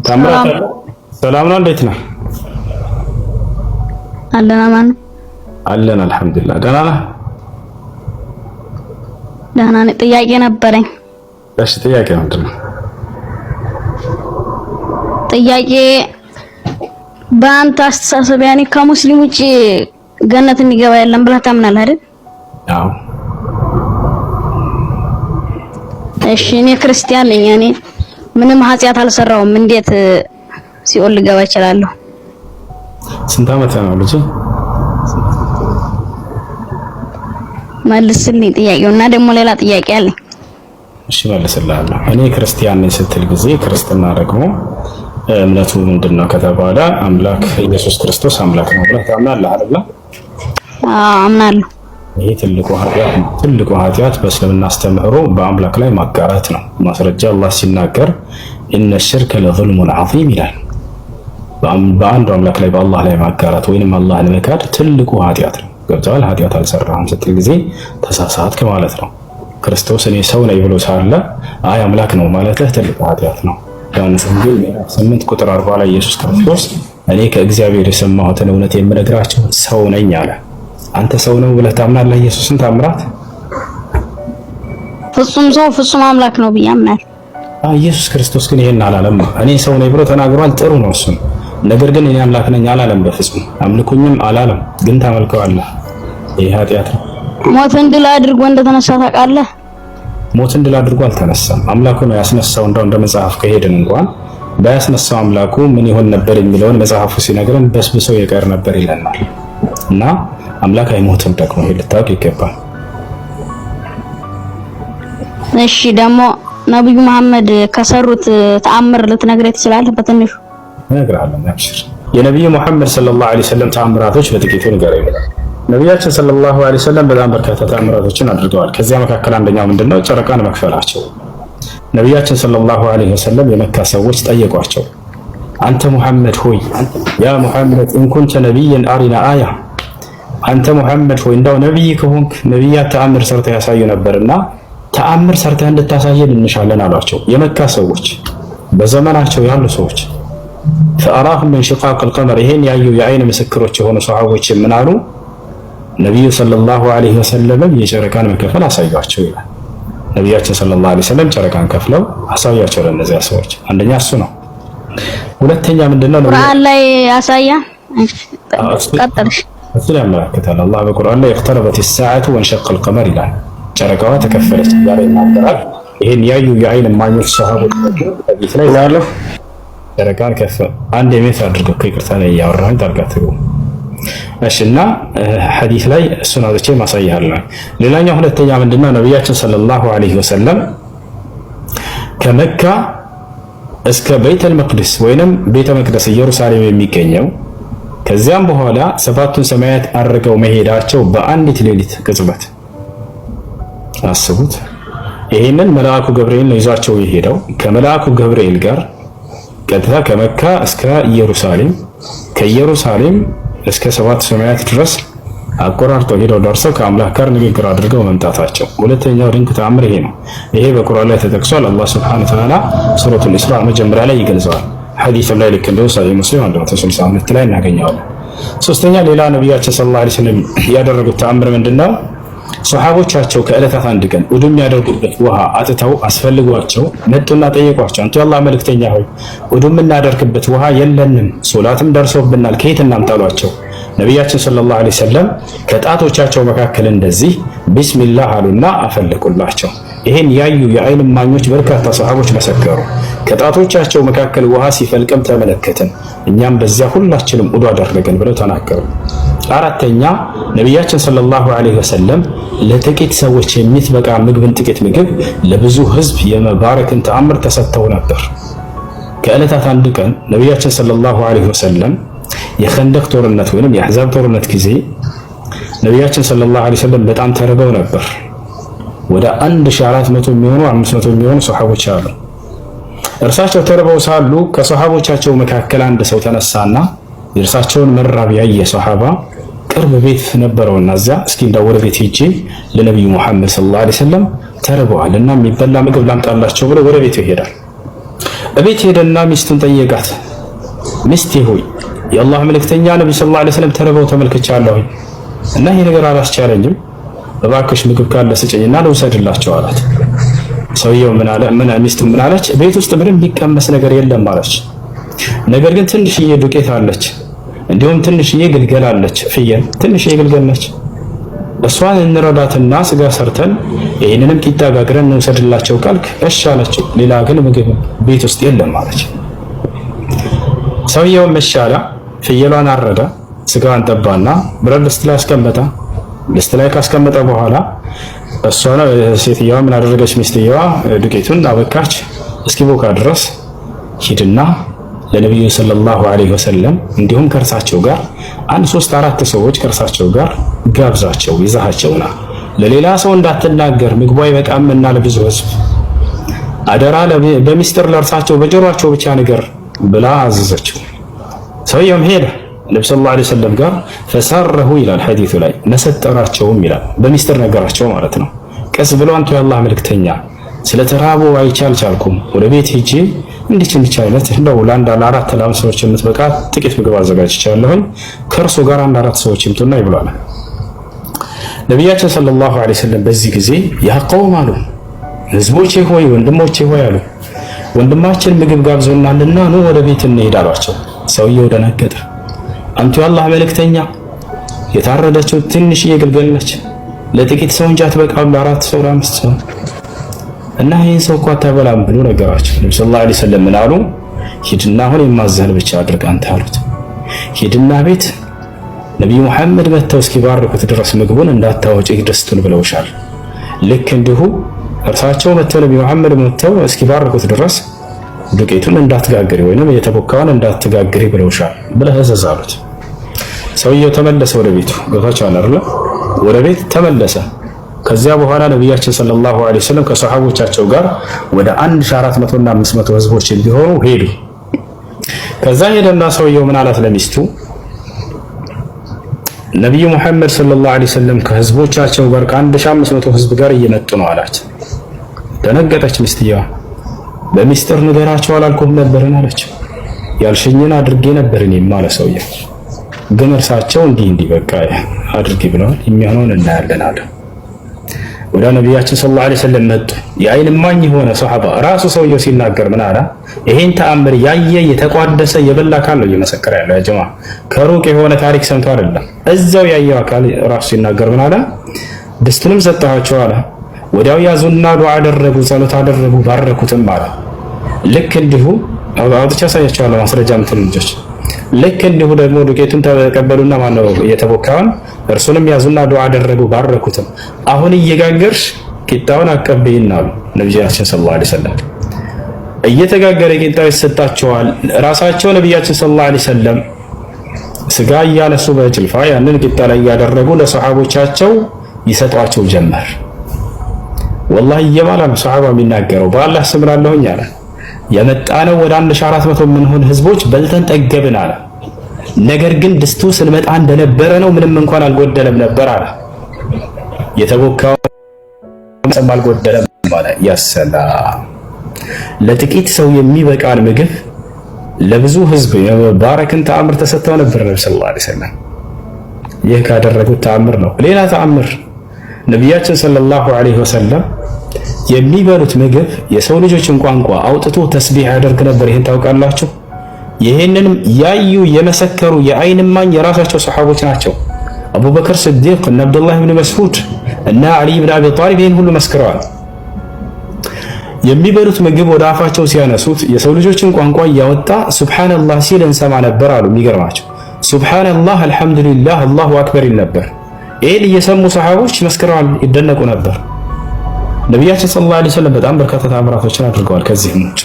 ታምራት ሰላም ነው። እንዴት ነህ? አለን አማን አለን አልሐምዱሊላህ። ደህና ነህ? ደህና ነኝ። ጥያቄ ነበረኝ። እሺ ጥያቄ ምንድን ነው? ጥያቄ በአንተ አስተሳሰብ ያኔ ከሙስሊም ውጪ ገነት የሚገባ የለም ብለህ ታምናለህ አይደል? አዎ። እሺ እኔ ክርስቲያን ነኝ። እኔ ምንም ኃጢአት አልሰራውም። እንዴት ሲኦል ልገባ እችላለሁ? ስንት ዓመት ነው ልጅ? መልስልኝ ጥያቄውና ደግሞ ሌላ ጥያቄ አለኝ። እሺ መልስልሃለሁ። እኔ ክርስቲያን ነኝ ስትል ጊዜ ክርስትና ደግሞ እምነቱ ምንድነው ከተባለ አምላክ ኢየሱስ ክርስቶስ አምላክ ነው ብለህ ታምናለህ አይደል? አዎ አምናለሁ። ይሄ ትልቁ ኃጢአት በእስልምና አስተምህሮ በአምላክ ላይ ማጋራት ነው። ማስረጃ አላህ ሲናገር ኢነ ሽርከ ለዙልሙን ዐዚም ይላል። በአንዱ አምላክ ላይ በአላህ ላይ ማጋራት ወይንም አላህን መካድ ትልቁ ኃጢአት ነው። ገብቶሃል? ኃጢአት አልሰራህም ስትል ጊዜ ተሳሳትክ ማለት ነው። ክርስቶስ እኔ ሰው ነኝ ብሎ ሳለ አይ አምላክ ነው ማለትህ ትልቁ ኃጢአት ነው። ዮሐንስ ወንጌል 8 ቁጥር 40 ላይ ኢየሱስ ክርስቶስ እኔ ከእግዚአብሔር የሰማሁትን እውነት የምነግራችሁ ሰው ነኝ አለ። አንተ ሰው ነው ብለህ ታምናለህ? ኢየሱስን ታምራት ፍጹም ሰው ፍጹም አምላክ ነው ብዬ አምናለሁ። ኢየሱስ ክርስቶስ ግን ይሄን አላለም። እኔ ሰው ነኝ ብሎ ተናግሯል። ጥሩ ነው እሱን። ነገር ግን እኔ አምላክ ነኝ አላለም። በፍጹም አምልኩኝም አላለም። ግን ታመልከዋለህ። ይሄ ኃጢአት ነው። ሞትን ድል አድርጎ እንደተነሳ ታውቃለህ? ሞትን ድል አድርጎ አልተነሳም። አምላኩ ነው ያስነሳው። እንደ መጽሐፍ ከሄድን እንኳን ባያስነሳው አምላኩ ምን ይሆን ነበር የሚለውን መጽሐፉ ሲነግረን በስብሰው የቀር ነበር ይለናል። እና አምላክ አይሞትም ደግሞ ይሄ ልታውቅ ይገባል። እሺ ደግሞ ነብዩ መሐመድ ከሰሩት ተአምር ልትነግረኝ ትችላለህ? በትንሹ እነግርሃለሁ። አብሽር። የነብዩ መሐመድ ሰለላሁ ዐለይሂ ወሰለም ተአምራቶች በጥቂቱ ንገረኝ። ነቢያችን ሰለላሁ ዐለይሂ ወሰለም በጣም በርካታ ተአምራቶችን አድርገዋል። ከዚያ መካከል አንደኛው ምንድነው? ጨረቃን መክፈላቸው። ነቢያችን ሰለላሁ ዐለይሂ ወሰለም የመካ ሰዎች ጠየቋቸው፣ አንተ ሙሐመድ ሆይ ያ ሙሐመድ እንኩንተ ነቢይን አሪና አያ፣ አንተ ሙሐመድ ሆይ እንዳው ነቢይ ከሆንክ ነቢያት ተአምር ሰርተህ ያሳዩ ነበርና ተአምር ሰርተህ እንድታሳየን እንሻለን አሏቸው። የመካ ሰዎች በዘመናቸው ያሉ ሰዎች ፈአራሁም ምን ሽቃቅ አልቀመር፣ ይሄን ያዩ የአይን ምስክሮች የሆኑ ሰሃቦች ምን አሉ? ነቢዩ ሰለላሁ ዐለይሂ ወሰለም የጨረቃን መከፈል አሳያቸው ይላል። ነቢያችን ሰለላሁ ዐለይሂ ወሰለም ጨረቃን ከፍለው አሳያቸው ለእነዚያ ሰዎች። አንደኛ እሱ ነው። ሁለተኛ ምንድነው? ቁርአን ላይ ያሳያ ቀጥልሽ እሱ ያመለክታል። አላህ በቁርአን ላይ እቅተረበት ሰዓቱ ወንሸቀ አልቀመር ይላል። ጨረቃዋ ተከፈለች ዛሬ ይናገራል። ይሄን ያዩ የአይን እማኞች ሰሃቦች በዚህ ላይ ያለው ጨረቃን ከፈለ። አንድ የሜት አድርገው ከይቅርታ ላይ ያወራኝ ታርጋቱ እሺና ሐዲስ ላይ እሱን አውጥቼ ማሳያለሁ። ሌላኛው ሁለተኛ ምንድነው? ነቢያችን ሰለላሁ ዐለይሂ ወሰለም ከመካ እስከ ቤተል መቅደስ ወይንም ቤተ መቅደስ ኢየሩሳሌም የሚገኘው ከዚያም በኋላ ሰባቱን ሰማያት አድርገው መሄዳቸው በአንዲት ሌሊት ቅጽበት አስቡት። ይሄንን መልአኩ ገብርኤል ነው ይዟቸው የሄደው። ከመልአኩ ገብርኤል ጋር ቀጥታ ከመካ እስከ ኢየሩሳሌም ከኢየሩሳሌም እስከ ሰባት ሰማያት ድረስ አቆራርጠው ሄደው ደርሰው ከአምላክ ጋር ንግግር አድርገው መምጣታቸው ሁለተኛው ድንቅ ተአምር ይሄ ነው። ይሄ በቁርአን ላይ ተጠቅሷል። አላህ ሱብሓነሁ ወተዓላ ሱረቱል ኢስራ መጀመሪያ ላይ ይገልጸዋል። ሐዲስም ላይ ልክ እንደው ሰሂህ ሙስሊም 162 ላይ እናገኘዋለን። ሶስተኛ ሌላ ነቢያችን ሰለላሁ ዐለይሂ ወሰለም ያደረጉት ተአምር ምንድነው? ሱሐቦቻቸው ከዕለታት አንድ ቀን ውዱ የሚያደርጉበት ውሃ አጥተው አስፈልጓቸው መጡና ጠየቋቸው፣ አንተ የአላህ መልእክተኛ ሆይ ውዱ የምናደርግበት ውሃ የለንም፣ ሶላትም ደርሶብናል፣ ከየት እናምጣሏቸው? ነቢያችን ሰለላሁ ዐለይሂ ወሰለም ከጣቶቻቸው መካከል እንደዚህ ቢስሚላህ አሉና አፈለቁላቸው። ይሄን ያዩ የአይን እማኞች በርካታ ሰሃቦች መሰከሩ። ከጣቶቻቸው መካከል ውሃ ሲፈልቅም ተመለከትን፣ እኛም በዚያ ሁላችንም ውዱ አደረገን ብለው ተናገሩ። አራተኛ ነቢያችን ሰለላሁ ዐለይሂ ወሰለም ለጥቂት ሰዎች የሚትበቃ ምግብን ጥቂት ምግብ ለብዙ ህዝብ የመባረክን ተአምር ተሰጥተው ነበር። ከዕለታት አንድ ቀን ነቢያችን ሰለላሁ ዐለይሂ ወሰለም የኸንደቅ ጦርነት ወይንም የአሕዛብ ጦርነት ጊዜ ነቢያችን ሰለላሁ ዐለይሂ ወሰለም በጣም ተርበው ነበር። ወደ 1400 የሚሆኑ 500 የሚሆኑ ሱሐቦች አሉ። እርሳቸው ተርበው ሳሉ ከሱሐቦቻቸው መካከል አንድ ሰው ተነሳና የእርሳቸውን መራብ ያየ ሱሐባ ቅርብ ቤት ነበረውና እዚያ እስኪ እንዳው ወደ ቤት ሄጄ ለነብዩ መሐመድ ሰለላሁ ዐለይሂ ወሰለም ተርበዋልና የሚበላ ምግብ ላምጣላቸው ብሎ ወደ ቤቱ ይሄዳል። እቤት ሄደና ሚስቱን ጠየቃት። ሚስቴ ሆይ የአላህ መልእክተኛ ነብዩ ሰለላሁ ዐለይሂ ወሰለም ተርበው ተመልክቻለሁ እና ይሄ ነገር አላስቻለኝም፣ እባክሽ ምግብ ካለ ስጭኝና ልውሰድላቸው አላት። ሰውየው ምን አለ? ሚስቱ ምን አለች? ቤት ውስጥ ምንም የሚቀመስ ነገር የለም አለች። ነገር ግን ትንሽዬ ዱቄት አለች፣ እንዲሁም ትንሽዬ ግልገል አለች፣ ፍየል ትንሽዬ ግልገል ነች። እሷን እንረዳትና ስጋ ሰርተን ይህንንም ቂጣ ጋግረን እንውሰድላቸው ካልክ እሺ አለችው። ሌላ ግን ምግብ ቤት ውስጥ የለም አለች። ሰውየው መሻላ ፍየሏን አረደ፣ ስጋዋን ጠባና ብረት ድስት ላይ አስቀመጠ። ድስት ላይ ካስቀመጠ በኋላ እሷ ሴትየዋ ምን አደረገች? ሚስትየዋ ዱቄቱን አበካች እስኪቦካ ድረስ ሂድና ለነብዩ ሰለላሁ ዐለይሂ ወሰለም እንዲሁም ከእርሳቸው ጋር 1-3-4 ሰዎች ከእርሳቸው ጋር ጋብዛቸው ይዛቸውና ለሌላ ሰው እንዳትናገር ምግቡ አይበቃምና ለብዙ ህዝብ አደራ በሚስጥር ለእርሳቸው በጆሮአቸው ብቻ ነገር ብላ አዘዘችው። ሰውየውም ሄደ ነብዩ ሰለላሁ ዐለይሂ ወሰለም ጋር ፈሰረሁ ይላል ሐዲሱ ላይ መሰጠራቸውም ይላል በሚስጥር ነገራቸው ማለት ነው። ቀስ ብሎ አንተ የአላህ መልእክተኛ ስለተራቡ አይቻልኩም ወደ ቤት ሄጄ እንዲች አይነት እንደው ለ4 ሰዎች የምትበቃ ጥቂት ምግብ አዘጋጅቻለሁኝ ከእርሱ ጋር 4 ሰዎች ይምጡና ይብላሉ። ነብያችን ሰለላሁ ዐለይሂ ወሰለም በዚህ ጊዜ ያ ቀውም አሉ፣ ህዝቦቼ ሆይ ወንድሞቼ ሆይ አሉ፣ ወንድማችን ምግብ ጋብዞናልና ኑ ወደ ቤት እንሄድ አሏቸው። ሰውየው ደነገጠ። አንተ የአላህ መልእክተኛ የታረደችው ትንሽዬ ግልገል ነች፣ ለጥቂት ሰው እንጂ አትበቃም ለ4 ሰው ለ5 ሰው እና ይሄን ሰው እኮ አታበላም ብሎ ነገራቸው። ነብዩ ሰለላሁ ዐለይሂ ወሰለም ምን አሉ? ሂድና አሁን የማዘህን ብቻ አድርግ አንተ አሉት። ሂድና ቤት ነብዩ መሐመድ መተው እስኪባርኩት ድረስ ምግቡን እንዳታወጪ ድስቱን ብለውሻል። ልክ እንዲሁ እርሳቸው መተው ነብዩ መሐመድ መተው እስኪባርኩት ድረስ ዱቄቱን እንዳትጋግሪ ወይንም የተቦካውን እንዳትጋግሪ ብለውሻል ብለህ እዘዝ አሉት። ሰውየው ተመለሰ ወደ ቤቱ። ገብታችኋል አይደል? ወደ ቤት ተመለሰ። ከዚያ በኋላ ነብያችን ሰለላሁ ዐለይሂ ወሰለም ከሰሃቦቻቸው ጋር ወደ 1400 እና 500 ህዝቦች እንዲሆኑ ሄዱ። ከዛ ሄደና ሰውየው ምን አላት ለሚስቱ? ነብዩ መሐመድ ሰለላሁ ዐለይሂ ወሰለም ከህዝቦቻቸው ጋር ከ1500 ህዝብ ጋር እየመጡ ነው አላት። ደነገጠች ሚስትየዋ። በሚስጥር ንገራቸው አላልኩም ነበርን አለችው። ያልሽኝን አድርጌ ነበር እኔም አለ ሰውየው። ግን እርሳቸው እንዲህ በቃ አድርጌ ብለዋል፣ የሚሆነውን እናያለን አለ። ወደ ነብያችን ሰለላሁ ዐለይሂ ወሰለም መጡ። የአይን እማኝ የሆነ ሱሐባ ራሱ ሰውየው ሲናገር ምን አለ? ይሄን ተአምር ያየ የተቋደሰ የበላ አካል ነው እየመሰከረ ያለው። ያ ጀማ ከሩቅ የሆነ ታሪክ ሰምቶ አይደለም፣ እዛው ያየው አካል ራሱ ሲናገር ምን አለ? ድስቱንም ሰጣቸው አለ። ወዲያው ያዙና ዱዓ አደረጉ፣ ጸሎት አደረጉ፣ ባረኩትም አለ። ልክ እንዲሁ አውጥቻ ሳያቸዋለሁ ማስረጃ ምትል ልጆች። ልክ እንዲሁ ደግሞ ዱቄቱን ተቀበሉና ማነው የተቦካውን እርሱንም ያዙና ዱዓ አደረጉ፣ ባረኩትም። አሁን እየጋገርሽ ቂጣውን አቀበይና አሉ ነብያችን ሰለላሁ ዐለይሂ ወሰለም። እየተጋገረ ቂጣው ይሰጣቸዋል። ራሳቸው ነብያችን ሰለላሁ ዐለይሂ ወሰለም ስጋ እያነሱ በጭልፋ ያንን ቂጣ ላይ ያደረጉ ለሰሃቦቻቸው ይሰጧቸው ጀመር። ወላሂ እየማለ ነው ሰሃባ የሚናገረው። በአላህ ስም እላለሁኝ አለ የመጣነው ወደ 1400 የምንሆን ህዝቦች በልተን ጠገብን አለ። ነገር ግን ድስቱ ስንመጣ እንደነበረ ነው፣ ምንም እንኳን አልጎደለም ነበር አለ። የተቦካው አልጎደለም ማለት ያሰላ ለጥቂት ሰው የሚበቃን ምግብ ለብዙ ህዝብ የባረክን ተአምር ተሰጥተው ነበር ነብዩ ሰለላሁ ዐለይሂ ወሰለም። ይህ ካደረጉት ተአምር ነው። ሌላ ተአምር ነብያችን ሰለላሁ ዐለይሂ ወሰለም የሚበሉት ምግብ የሰው ልጆችን ቋንቋ አውጥቶ ተስቢህ ያደርግ ነበር። ይሄን ታውቃላችሁ? ይሄንንም ያዩ የመሰከሩ የአይን እማኝ የራሳቸው ሰሃቦች ናቸው። አቡበከር ስዲቅ እና አብዱላህ ኢብኑ መስዑድ እና አሊ ኢብኑ አቢ ጣሊብ ይሄን ሁሉ መስክረዋል። የሚበሉት ምግብ ወደ አፋቸው ሲያነሱት የሰው ልጆችን ቋንቋ እያወጣ ሱብሃንአላህ ሲል እንሰማ ነበር አሉ። የሚገርማቸው ሱብሃንአላህ፣ አልሐምዱሊላህ፣ አላሁ አክበር ይል ነበር። ይሄን እየሰሙ ሰሃቦች መስክረዋል፣ ይደነቁ ነበር። ነብያችን ሰለላሁ ዐለይሂ ወሰለም በጣም በርካታ ተአምራቶችን አድርገዋል። ከዚህም ውጭ